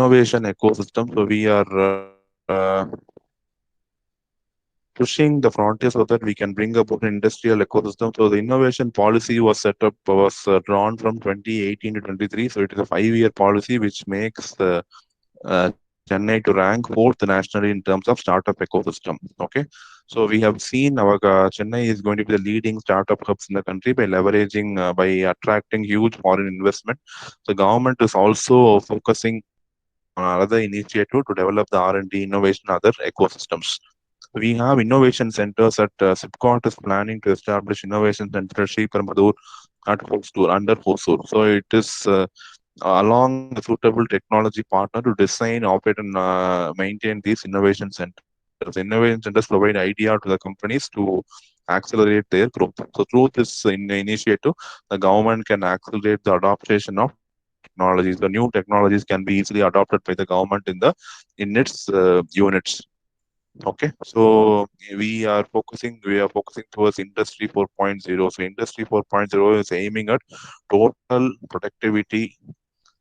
innovation ecosystem. So we are pushing the frontier so that we can bring about an industrial ecosystem. So the innovation policy was set up, was drawn from 2018 to 23. So it is a 5-year policy which makes Chennai to rank fourth nationally in terms of startup ecosystem. Okay, so we have seen our Chennai is going to be the leading startup hubs in the country by leveraging by attracting huge foreign investment. The government is also focusing on another initiative to develop the R&D, innovation, other ecosystems. We have innovation centers at SIPCOT is planning to establish innovation center Sriperumbudur at Hosur, under Hosur. So it is along with a suitable technology partner to design, operate, and maintain these innovation centers. Innovation centers provide idea to the companies to accelerate their growth. So through this initiative, the government can accelerate the adoption of technologies. The new technologies can be easily adopted by the government in its units. Okay, so we are focusing towards Industry 4.0. So Industry 4.0 is aiming at total productivity,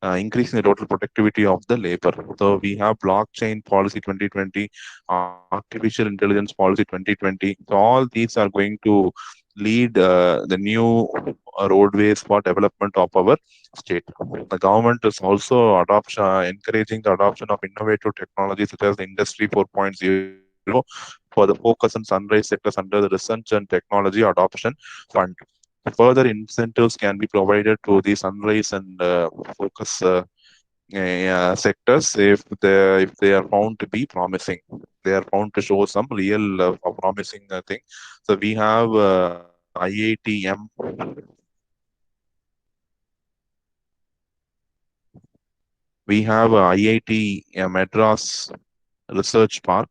increasing the total productivity of the labor. So we have blockchain policy 2020, artificial intelligence policy 2020. So all these are going to lead the new roadways for development of our state. The government is also encouraging the adoption of innovative technologies such as the Industry 4.0 for the focus on sunrise sectors under the Research and Technology Adoption Fund. Further incentives can be provided to the sunrise and focus sectors if they are found to be promising. They are found to show some real promising thing. So we have IITM. We have IIT Madras Research Park.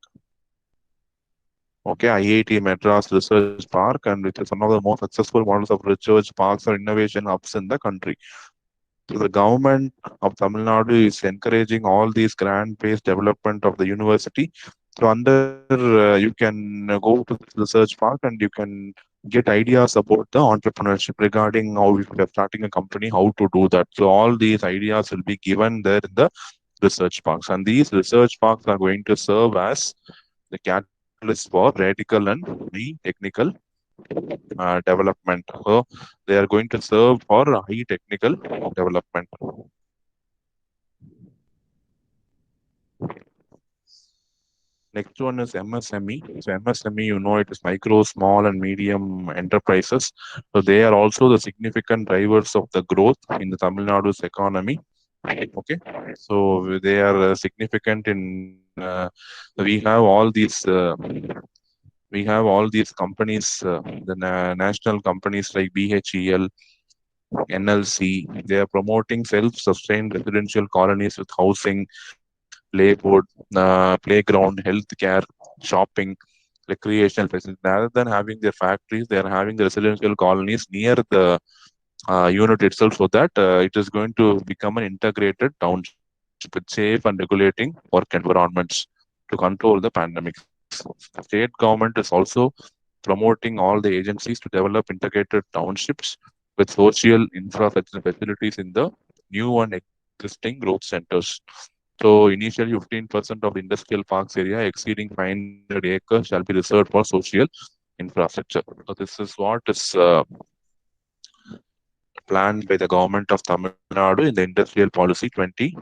Okay, IIT Madras Research Park, and it is one of the most successful models of research parks or innovation hubs in the country. So the government of Tamil Nadu is encouraging all these grant-based development of the university. So under you can go to this research park and you can get ideas about the entrepreneurship regarding how if you're starting a company, how to do that. So all these ideas will be given there in the research parks, and these research parks are going to serve as the catalyst for radical and high technical development. So they are going to serve for high technical development. Next one is MSME. So MSME, you know, it is micro, small, and medium enterprises. So they are also the significant drivers of the growth in the Tamil Nadu's economy. Okay, so they are significant in. We have all these. We have all these companies, the national companies like BHEL, NLC. They are promoting self-sustained residential colonies with housing, playboard, playground, healthcare, shopping, recreational facilities. Rather than having their factories, they are having the residential colonies near the unit itself, so that it is going to become an integrated township with safe and regulating work environments to control the pandemics. The state government is also promoting all the agencies to develop integrated townships with social infrastructure facilities in the new and existing growth centers. So initially, 15% of the industrial parks area exceeding 500 acres shall be reserved for social infrastructure. So this is what is planned by the government of Tamil Nadu in the Industrial Policy 2020.